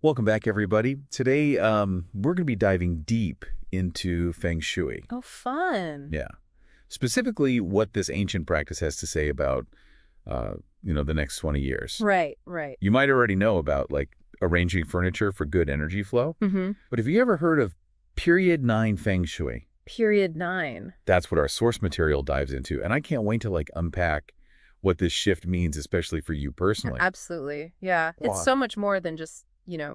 Welcome back, everybody. Today, we're going to be diving deep into Feng Shui. Oh, fun. Yeah. Specifically, what this ancient practice has to say about, the next 20 years. Right, right. You might already know about, like, arranging furniture for good energy flow. Mm-hmm. But have you ever heard of Period 9 Feng Shui? Period 9. That's what our source material dives into. And I can't wait to, like, unpack what this shift means, especially for you personally. Absolutely. Yeah. It's Wow. so much more than just,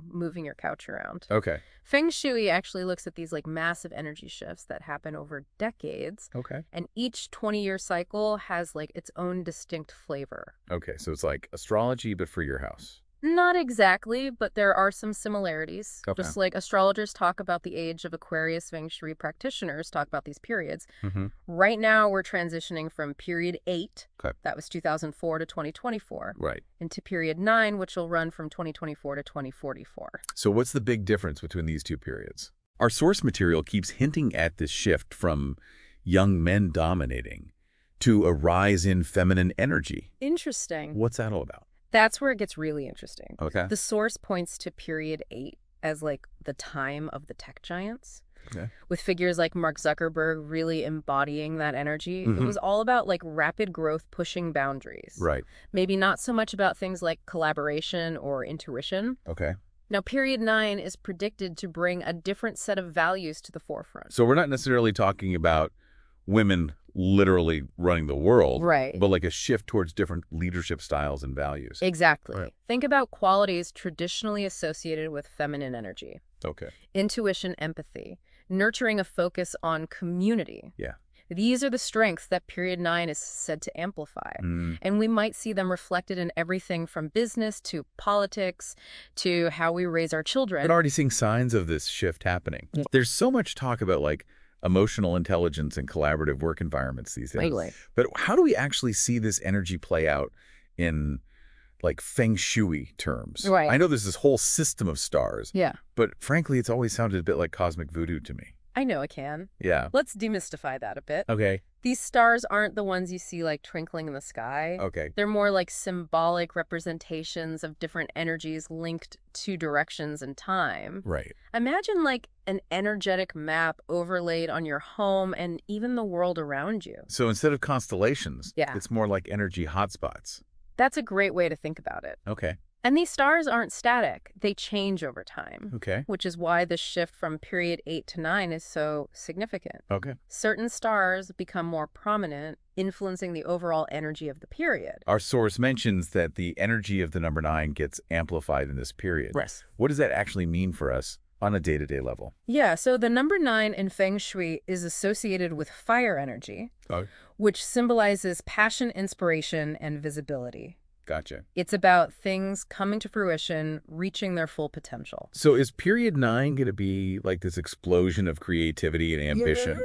moving your couch around. Okay. Feng Shui actually looks at these like massive energy shifts that happen over decades, Okay. and each 20-year cycle has like its own distinct flavor. Okay. So it's like astrology, but for your house. Not exactly, but there are some similarities. Okay. Just like astrologers talk about the age of Aquarius, Feng Shui practitioners talk about these periods. Mm-hmm. Right now, we're transitioning from period 8, Okay. that was 2004 to 2024, Right. into period 9, which will run from 2024 to 2044. So what's the big difference between these two periods? Our source material keeps hinting at this shift from young men dominating to a rise in feminine energy. Interesting. What's that all about? That's where it gets really interesting. Okay. The source points to period 8 as like the time of the tech giants, Okay. with figures like Mark Zuckerberg really embodying that energy. It Mhm. was all about like rapid growth pushing boundaries. Right. Maybe not so much about things like collaboration or intuition. Okay. Now, period 9 is predicted to bring a different set of values to the forefront. So we're not necessarily talking about women literally running the world, Right. but like a shift towards different leadership styles and values. Exactly. Right. Think about qualities traditionally associated with feminine energy. Okay. Intuition, empathy, nurturing a focus on community. Yeah. These are the strengths that period 9 is said to amplify. Mm. And we might see them reflected in everything from business to politics to how we raise our children. But already seeing signs of this shift happening. Yeah. There's so much talk about like emotional intelligence and collaborative work environments these days. Lately. But how do we actually see this energy play out in like Feng Shui terms? Right. I know there's this whole system of stars, Yeah, but frankly, it's always sounded a bit like cosmic voodoo to me. I know it can. Yeah. Let's demystify that a bit. Okay. These stars aren't the ones you see like twinkling in the sky. Okay. They're more like symbolic representations of different energies linked to directions and time. Right. Imagine like an energetic map overlaid on your home and even the world around you. So instead of constellations, Yeah. it's more like energy hotspots. That's a great way to think about it. Okay. And these stars aren't static. They change over time, Okay. which is why the shift from period 8 to 9 is so significant. Okay. Certain stars become more prominent, influencing the overall energy of the period. Our source mentions that the energy of the number 9 gets amplified in this period. Yes. What does that actually mean for us on a day-to-day level? Yeah, so the number 9 in Feng Shui is associated with fire energy, Oh, which symbolizes passion, inspiration, and visibility. gotcha. It's about things coming to fruition, reaching their full potential. So is period 9 going to be like this explosion of creativity and ambition?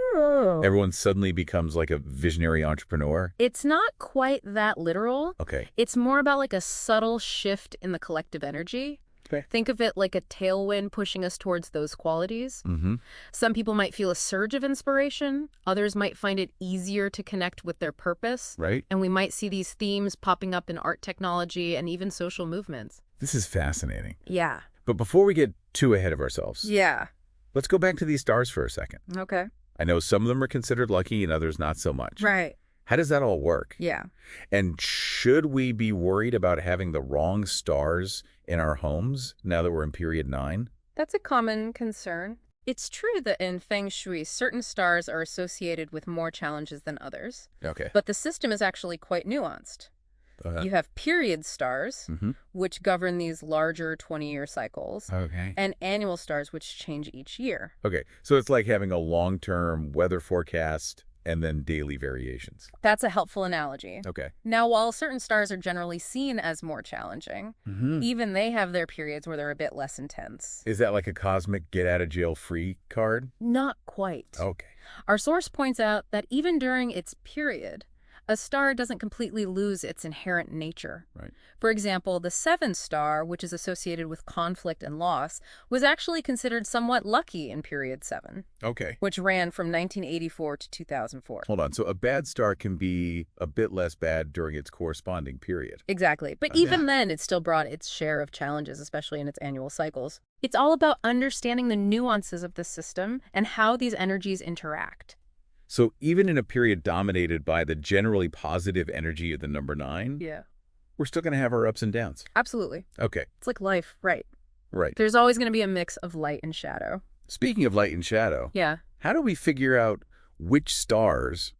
Everyone suddenly becomes like a visionary entrepreneur? It's not quite that literal. Okay. It's more about like a subtle shift in the collective energy. Okay. Think of it like a tailwind pushing us towards those qualities. Mm-hmm. Some people might feel a surge of inspiration. Others might find it easier to connect with their purpose. Right? And we might see these themes popping up in art technology and even social movements. This is fascinating. Yeah. But before we get too ahead of ourselves, Yeah. let's go back to these stars for a second. Okay. I know some of them are considered lucky and others not so much. Right. How does that all work? Yeah. And should we be worried about having the wrong stars in our homes now that we're in period 9? That's a common concern. It's true that in Feng Shui, certain stars are associated with more challenges than others, Okay. but the system is actually quite nuanced. You have period stars, Mm-hmm. which govern these larger 20-year cycles, Okay. and annual stars, which change each year. Okay. So it's like having a long-term weather forecast and then daily variations. That's a helpful analogy. Okay. Now, while certain stars are generally seen as more challenging, Mm-hmm. even they have their periods where they're a bit less intense. Is that like a cosmic get-out-of-jail-free card? Not quite. Okay. Our source points out that even during its period, a star doesn't completely lose its inherent nature. Right. For example, the 7th star, which is associated with conflict and loss, was actually considered somewhat lucky in period 7, Okay. which ran from 1984 to 2004. Hold on. So a bad star can be a bit less bad during its corresponding period. Exactly. But Yeah. even then, it still brought its share of challenges, especially in its annual cycles. It's all about understanding the nuances of the system and how these energies interact. So even in a period dominated by the generally positive energy of the number 9, Yeah. we're still going to have our ups and downs. Absolutely. Okay. It's like life, right? Right. There's always going to be a mix of light and shadow. Speaking of light and shadow, Yeah. how do we figure out which stars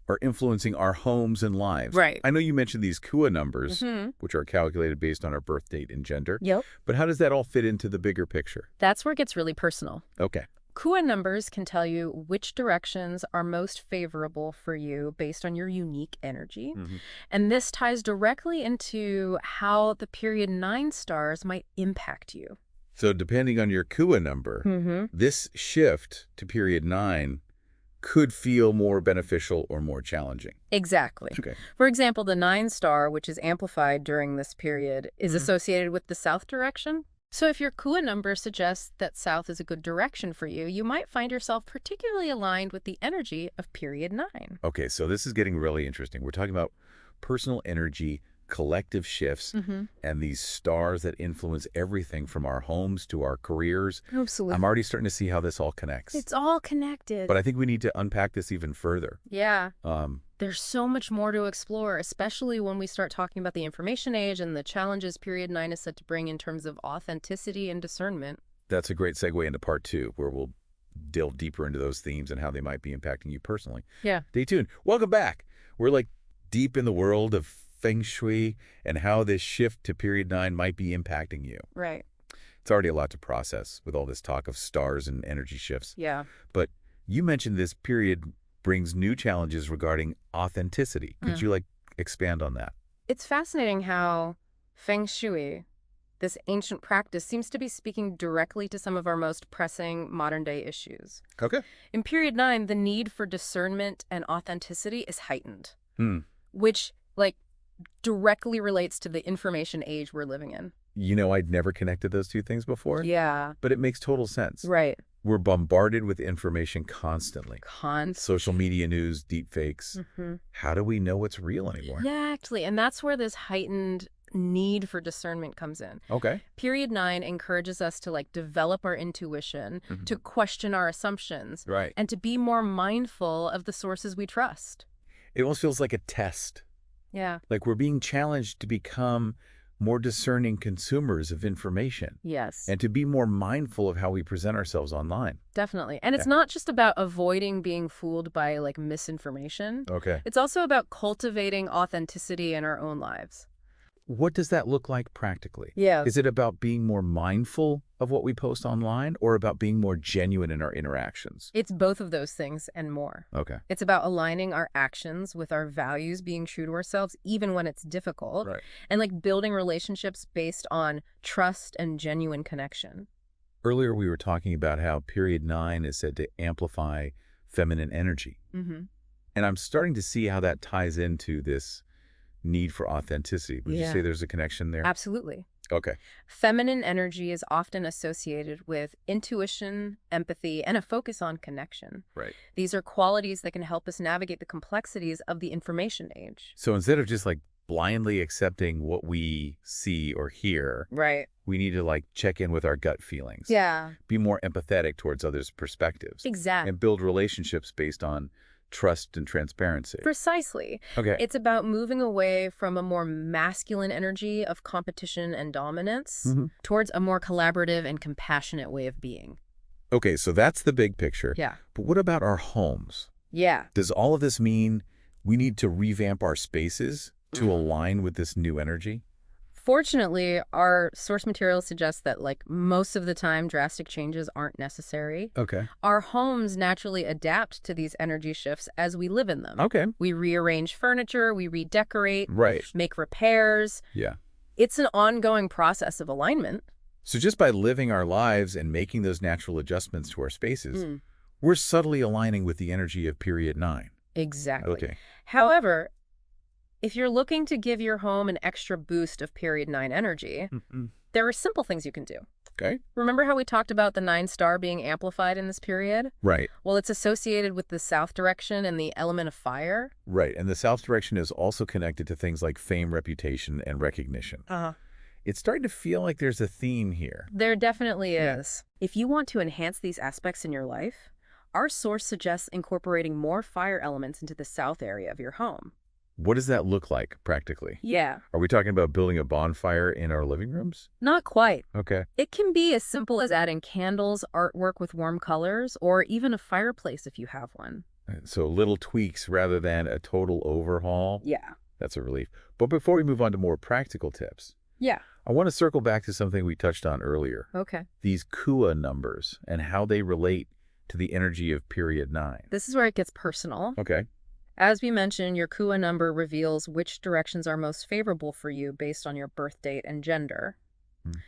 are influencing our homes and lives? Right. I know you mentioned these Kua numbers, Mm-hmm. which are calculated based on our birth date and gender, Yep. but how does that all fit into the bigger picture? That's where it gets really personal. Okay. Kua numbers can tell you which directions are most favorable for you based on your unique energy. Mm-hmm. And this ties directly into how the period 9 stars might impact you. So depending on your Kua number, Mm-hmm. this shift to period 9 could feel more beneficial or more challenging. Exactly. Okay. For example, the 9 star, which is amplified during this period, is associated with the south direction. So if your Kua number suggests that south is a good direction for you, you might find yourself particularly aligned with the energy of period 9. Okay, so this is getting really interesting. We're talking about personal energy, collective shifts, Mm-hmm. and these stars that influence everything from our homes to our careers. Absolutely. I'm already starting to see how this all connects. It's all connected. But I think we need to unpack this even further. Yeah. Um, There's so much more to explore, especially when we start talking about the information age and the challenges period 9 is set to bring in terms of authenticity and discernment. that's a great segue into part 2, where we'll delve deeper into those themes and how they might be impacting you personally. Yeah. Stay tuned. Welcome back. We're like deep in the world of Feng Shui and how this shift to period 9 might be impacting you. Right. It's already a lot to process with all this talk of stars and energy shifts. Yeah. But you mentioned this period brings new challenges regarding authenticity. Could you expand on that? It's fascinating how Feng Shui, this ancient practice, seems to be speaking directly to some of our most pressing modern-day issues. Okay. In period 9, the need for discernment and authenticity is heightened, Hmm. which, directly relates to the information age we're living in. You know, I'd never connected those two things before, Yeah. but it makes total sense. Right. We're bombarded with information constantly. Social media news, deep fakes. Mm-hmm. How do we know what's real anymore? Exactly. And that's where this heightened need for discernment comes in. Okay. Period 9 encourages us to develop our intuition, Mhm. to question our assumptions, Right. and to be more mindful of the sources we trust. It almost feels like a test. Yeah. Like we're being challenged to become more discerning consumers of information Yes. and to be more mindful of how we present ourselves online. Definitely. And it's not just about avoiding being fooled by misinformation. Okay. It's also about cultivating authenticity in our own lives. What does that look like practically? Yeah. Is it about being more mindful of what we post online or about being more genuine in our interactions? It's both of those things and more. Okay. It's about aligning our actions with our values, being true to ourselves, even when it's difficult, Right. and building relationships based on trust and genuine connection. Earlier, we were talking about how period 9 is said to amplify feminine energy. Mm-hmm. And I'm starting to see how that ties into this need for authenticity. Would you Yeah. say there's a connection there? Absolutely. Okay. Feminine energy is often associated with intuition, empathy, and a focus on connection. Right. These are qualities that can help us navigate the complexities of the information age. So instead of just blindly accepting what we see or hear, Right. we need to check in with our gut feelings. Yeah. Be more empathetic towards others' perspectives. Exactly. And build relationships based on trust and transparency. Precisely. Okay. It's about moving away from a more masculine energy of competition and dominance Mhm. towards a more collaborative and compassionate way of being. Okay, so that's the big picture. Yeah. But what about our homes? Yeah. Does all of this mean we need to revamp our spaces to align with this new energy? Fortunately, our source material suggests that most of the time drastic changes aren't necessary. Okay. Our homes naturally adapt to these energy shifts as we live in them. Okay. We rearrange furniture, we redecorate, Right. make repairs. Yeah. It's an ongoing process of alignment. So just by living our lives and making those natural adjustments to our spaces, we're subtly aligning with the energy of period 9. Exactly. Okay. However, If you're looking to give your home an extra boost of period 9 energy, there are simple things you can do. Okay. Remember how we talked about the 9-star being amplified in this period? Right. Well, it's associated with the south direction and the element of fire. Right. And the south direction is also connected to things like fame, reputation, and recognition. It's starting to feel like there's a theme here. There definitely is. If you want to enhance these aspects in your life, our source suggests incorporating more fire elements into the south area of your home. What does that look like, practically? Yeah. Are we talking about building a bonfire in our living rooms? Not quite. Okay. It can be as simple as adding candles, artwork with warm colors, or even a fireplace if you have one. So little tweaks rather than a total overhaul. Yeah. That's a relief. But before we move on to more practical tips, Yeah. I want to circle back to something we touched on earlier. Okay. These Kua numbers and how they relate to the energy of period 9. This is where it gets personal. Okay. As we mentioned, your Kua number reveals which directions are most favorable for you based on your birth date and gender.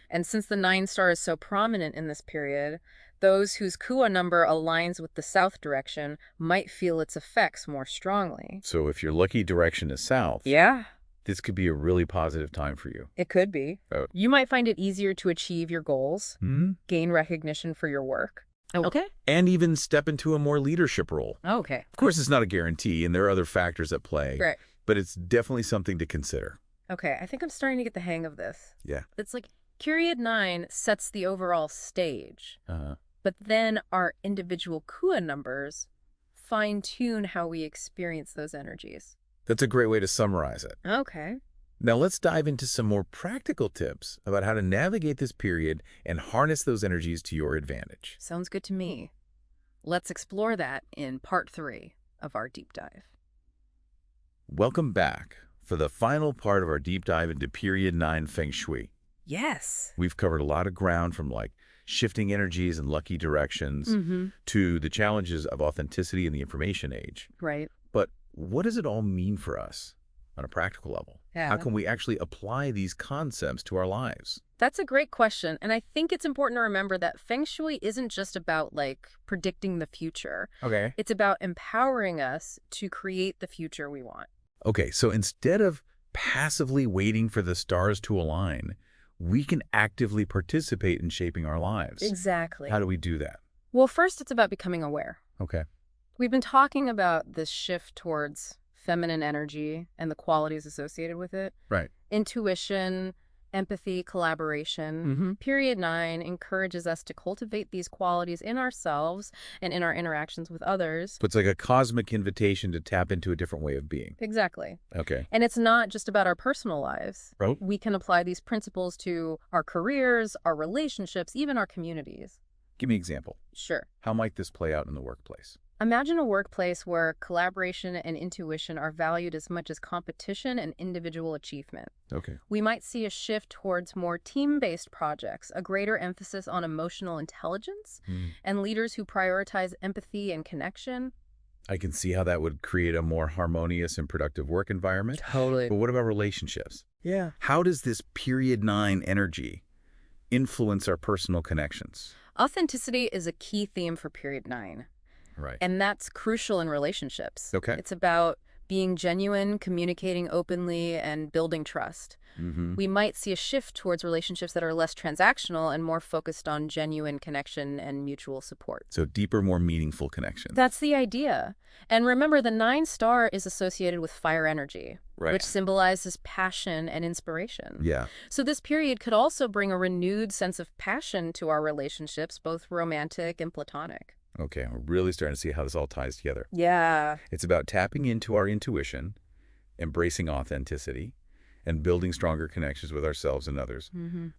And since the 9-star is so prominent in this period, those whose Kua number aligns with the south direction might feel its effects more strongly. So if your lucky direction is south, Yeah, this could be a really positive time for you. it could be. Oh. You might find it easier to achieve your goals, gain recognition for your work. Okay. And even step into a more leadership role. Okay. Of course, it's not a guarantee, and there are other factors at play. Right. But it's definitely something to consider. Okay, I think I'm starting to get the hang of this. Yeah. It's like period 9 sets the overall stage, Uh-huh. but then our individual Kua numbers fine-tune how we experience those energies. That's a great way to summarize it. Okay. Now let's dive into some more practical tips about how to navigate this period and harness those energies to your advantage. Sounds good to me. Let's explore that in part 3 of our deep dive. Welcome back for the final part of our deep dive into period 9 Feng Shui. Yes. We've covered a lot of ground, from like shifting energies and lucky directions to the challenges of authenticity in the information age. Right. But what does it all mean for us on a practical level? Yeah. How can we actually apply these concepts to our lives? That's a great question. And I think it's important to remember that Feng Shui isn't just about like predicting the future. Okay. It's about empowering us to create the future we want. Okay, so instead of passively waiting for the stars to align, we can actively participate in shaping our lives. Exactly. How do we do that? Well, first, it's about becoming aware. Okay. We've been talking about this shift towards feminine energy and the qualities associated with it. Right. Intuition, empathy, collaboration. Period 9 encourages us to cultivate these qualities in ourselves and in our interactions with others. So it's like a cosmic invitation to tap into a different way of being. Exactly. Okay. And it's not just about our personal lives. Right. We can apply these principles to our careers, our relationships, even our communities. Give me an example. Sure. How might this play out in the workplace? Imagine a workplace where collaboration and intuition are valued as much as competition and individual achievement. Okay. We might see a shift towards more team-based projects, a greater emphasis on emotional intelligence, and leaders who prioritize empathy and connection. I can see how that would create a more harmonious and productive work environment. Totally. But what about relationships? Yeah. How does this period 9 energy influence our personal connections? Authenticity is a key theme for period 9. Right. And that's crucial in relationships. Okay. It's about being genuine, communicating openly, and building trust. We might see a shift towards relationships that are less transactional and more focused on genuine connection and mutual support. So deeper, more meaningful connections. That's the idea. And remember, the 9-star is associated with fire energy, Right. which symbolizes passion and inspiration. Yeah. So this period could also bring a renewed sense of passion to our relationships, both romantic and platonic. Okay, we're really starting to see how this all ties together. Yeah. It's about tapping into our intuition, embracing authenticity, and building stronger connections with ourselves and others.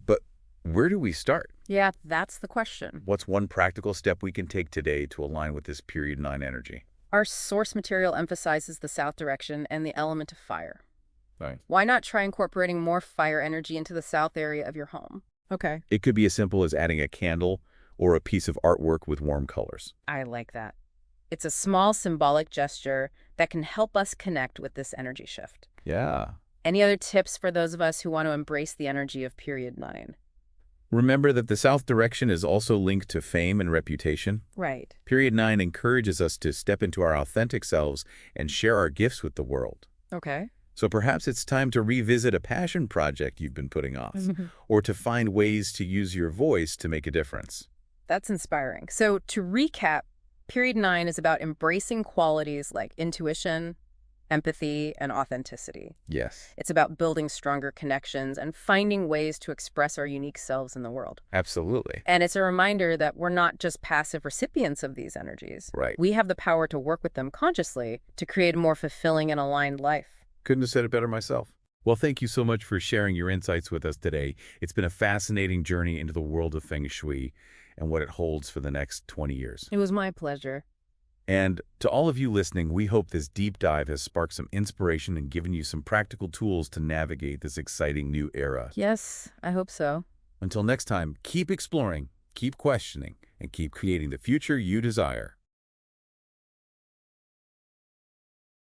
But where do we start? Yeah, that's the question. What's one practical step we can take today to align with this period 9 energy? Our source material emphasizes the south direction and the element of fire. Right. Why not try incorporating more fire energy into the south area of your home? Okay. It could be as simple as adding a candle or a piece of artwork with warm colors. I like that. It's a small symbolic gesture that can help us connect with this energy shift. Yeah. Any other tips for those of us who want to embrace the energy of period 9? Remember that the south direction is also linked to fame and reputation. Right. Period 9 encourages us to step into our authentic selves and share our gifts with the world. Okay. So perhaps it's time to revisit a passion project you've been putting off, or to find ways to use your voice to make a difference. That's inspiring. So to recap, period 9 is about embracing qualities like intuition, empathy, and authenticity. Yes, It's about building stronger connections and finding ways to express our unique selves in the world. absolutely. And it's a reminder that we're not just passive recipients of these energies. Right. We have the power to work with them consciously to create a more fulfilling and aligned life. Couldn't have said it better myself. Well, thank you so much for sharing your insights with us today. It's been a fascinating journey into the world of Feng Shui and what it holds for the next 20 years. It was my pleasure. And to all of you listening, we hope this deep dive has sparked some inspiration and given you some practical tools to navigate this exciting new era. Yes, I hope so. Until next time, keep exploring, keep questioning, and keep creating the future you desire.